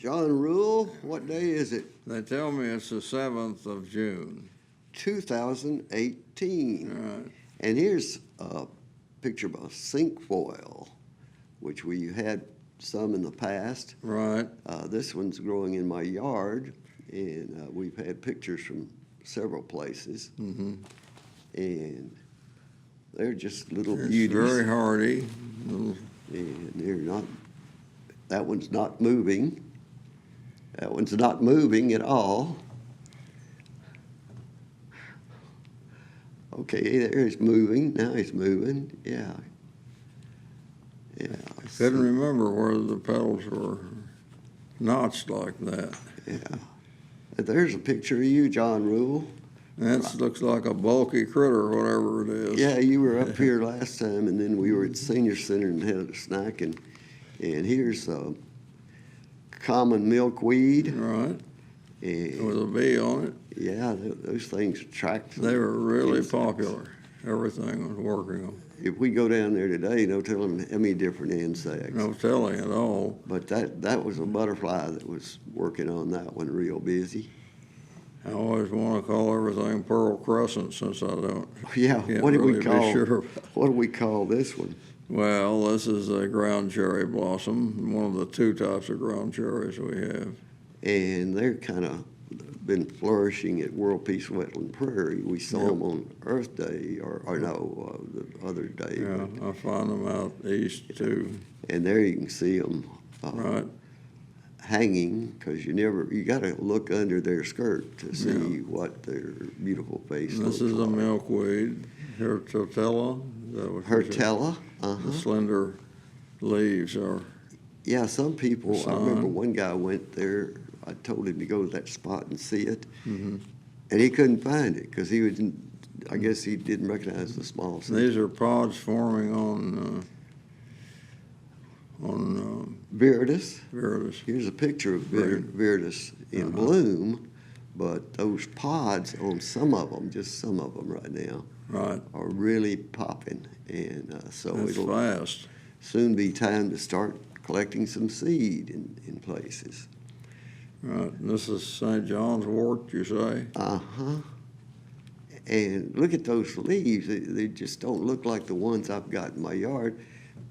John Rule, what day is it? They tell me it's the 7th of June. 2018. Right. And here's a picture of a cinquefoil, which we had some in the past. Right. This one's growing in my yard, and we've had pictures from several places. Mm-hmm. And they're just little It's beauties. very hardy. And they're not, that one's not moving. That one's not moving at all. Okay, there he's moving. Now he's moving. Yeah. Yeah. I couldn't remember whether the petals were notched like that. Yeah. There's a picture of you, John Rule. That looks like a bulky critter, whatever it is. Yeah, you were up here last time, and then we were at the Senior Center and had a snack, and here's common milkweed. Right. And With a bee on it. yeah, those things attract. They were really insects. popular. Everything was working on. If we go down there today, no telling how many different insects. No telling at all. But that was a butterfly that was working on that one real busy. I always want to call everything pearl crescent since I don't. Yeah, Can't what do really we be call? sure. What do we call this one? Well, this is a ground cherry blossom, one of the two types of ground cherries we have. And they're kind of been flourishing at World Peace Wetland Prairie. We saw them on Earth Day, or no, the other day. Yeah, I find them out east too. And there you can see them Right. hanging, because you got to look under their skirt to see what their beautiful face And looks this is like. a milkweed, Hirtotella. Hirtella. The slender leaves are. Yeah, some people, I remember Sun. one guy went there, I told him to go to that spot and see it, Mm-hmm. and he couldn't find it because I guess he didn't recognize the small seed. These are pods forming on Viridis. viridis. Here's a picture of Right. Viridis in bloom, but those pods on some of them, just some of them right now, Right. are really popping, and so That's it'll fast. soon be time to start collecting some seed in places. Right. And this is St. John's wort, you say? Uh-huh. And look at those leaves. They just don't look like the ones I've got in my yard,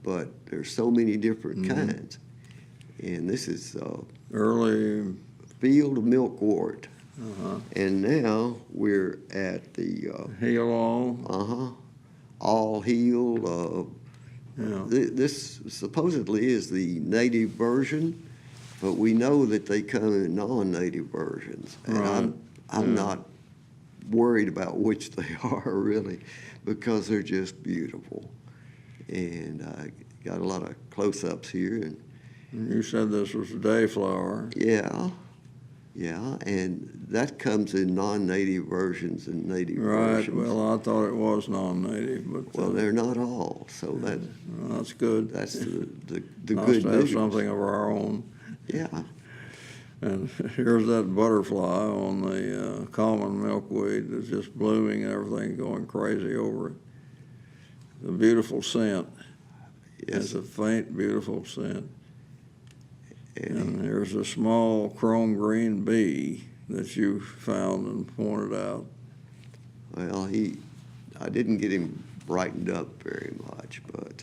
but there's so many different kinds. And this is Early. field milkwort. Uh-huh. And now we're at the Heel all. all heel. Yeah. This supposedly is the native version, but we know that they come in non-native versions. And Right. I'm not worried about which they are really, because they're just beautiful. And I got a lot of close-ups here, and And you said this was a dayflower. yeah, and that comes in non-native versions and native Right. versions. Well, I thought it was non-native, but Well, they're not all, so well, that's good. that's the Nice good to have news. something of our own. Yeah, And here's that butterfly on the common milkweed that's just blooming and everything going crazy over it. The beautiful scent. yes. It's a faint, beautiful scent. And And here's a small chrome green bee that you found and pointed out. well, I didn't get him brightened up very much, but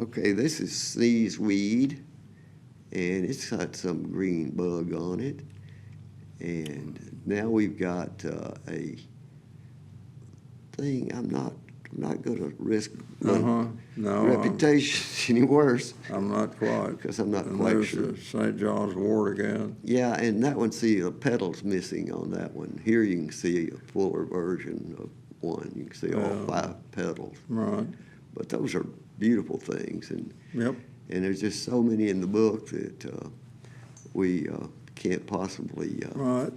okay, this is sneezeweed, and it's got some green bug on it. And now we've got a thing. I'm not going to risk my No, reputation any worse, I'm not quite. because I'm not And quite there's sure. the St. John's wort again. Yeah, and that one, see, the petal's missing on that one. Here you can see a fuller version of one. You can see all Yeah. 5 petals. Right. But those are beautiful things, and Yep. there's just so many in the book that we can't possibly Right.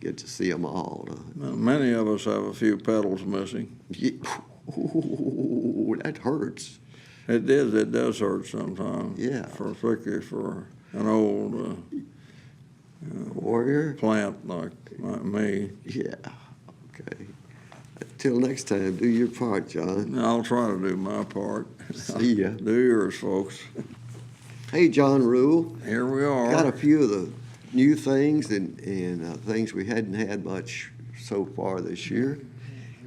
get to see them all. Now, many of us have a few petals missing. Ooh, that hurts. It does hurt sometimes. Yeah. Particularly for an old Warrior? plant like me. Yeah, okay. Till next time, do your part, John. I'll try to do my part. See ya. Do yours, folks. Hey, John Rule. Here we Got a are. few of the new things and things we hadn't had much so far this year.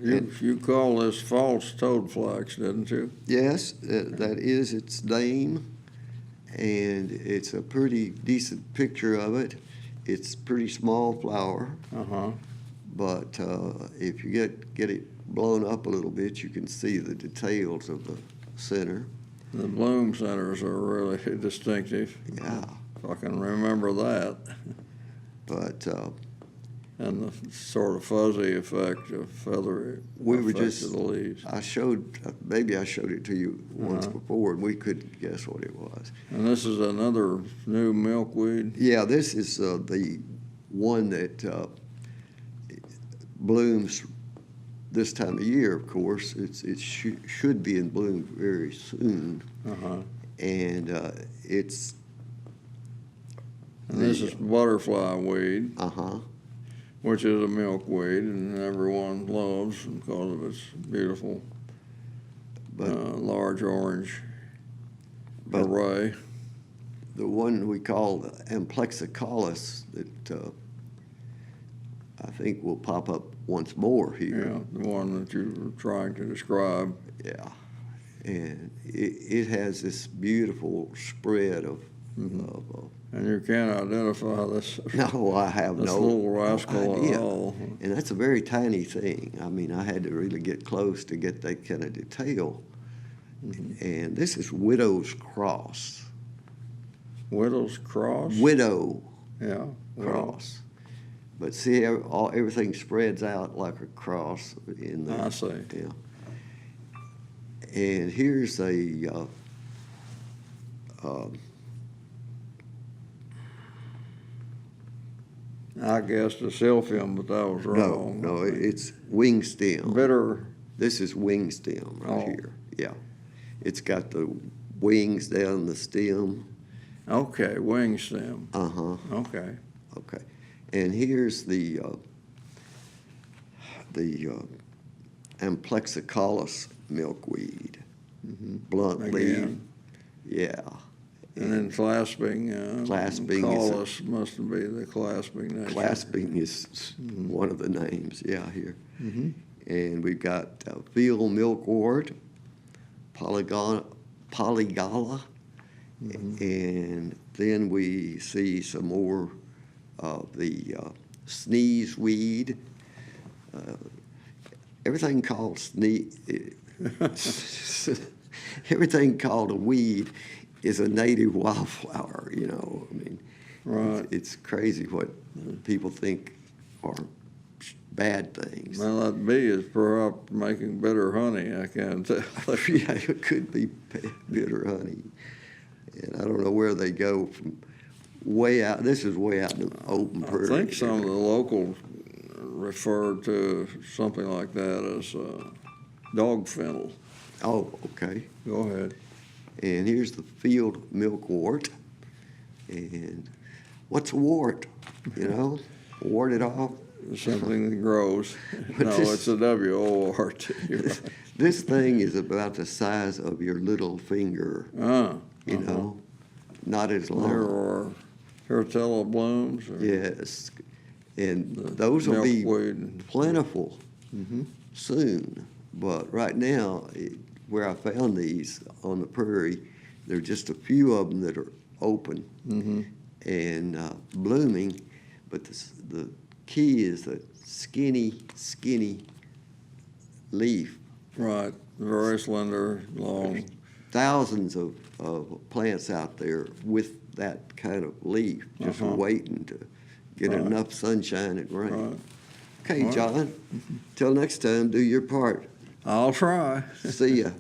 You call this false toadflax, didn't you? Yes, that is its name, and it's a pretty decent picture of it. It's pretty small flower, Uh-huh. but if you get it blown up a little bit, you can see the details of the center. The bloom centers are really distinctive. Yeah, If I can remember that. but And the sort of fuzzy effect of feathery we were effect just, of the leaves. maybe I showed it to you once Uh-huh. before, and we couldn't guess what it was. And this is another new milkweed. Yeah, this is the one that blooms this time of year, of course. It should be in bloom very soon, Uh-huh. and it's And this is butterfly weed, uh-huh. which is a milkweed, and everyone loves because of its beautiful But large orange But- array. the one we call the Amplexicalis that I think will pop up once more here. Yeah, the one that you were trying to describe. Yeah, and it has this beautiful spread of. And you can't identify this, No, I have this no little rascal idea. at all. And that's a very tiny thing. I mean, I had to really get close to get that kind of detail. And this is Widow's Cross. Widow's cross? Widow Yeah. Cross. But see how everything spreads out like a cross in there. I see. Yeah. And here's a I guessed a silphium, but that was wrong. no, it's wing stem. Bitter. This is wing stem right Oh. here. Yeah. It's got the wings down the stem. Okay, wing stem. Uh-huh. Okay. Okay. And here's the Amplexicalis milkweed. Blunt leaf. Again. Yeah. And then clasping. Clasping is a- Callus must be the clasping name. Clasping is one of the names, yeah, here. Mm-hmm. And we've got field milkwort, polygala, and then we see some more of the sneezeweed. Everything called everything called a weed is a native wildflower, you know. I mean, Right. it's crazy what people think are bad things. Well, that bee is perhaps making bitter honey, I can't tell. Yeah, it could be bitter honey. And I don't know where they go from way out. This is way out in the open I prairie. think some of the locals refer to something like that as dog fennel. Oh, okay. Go ahead. And here's the field milkwort. And what's a wart? You know, wart it off. Something that grows. But No, this- it's a W-O-R-T. You're right. This thing is about the size of your little finger, you know, not as long. There are hirtella blooms. Or Yes, and those will be milkweed. plentiful soon. But right now, where I found these on the prairie, there are just a few of them that are open and blooming. But the key is the skinny leaf. Right, very slender, long. Thousands of plants out there with that kind of leaf, just waiting to get Right. enough sunshine and rain. Right. Okay, All right. John, till next time, do your part. I'll try. See ya.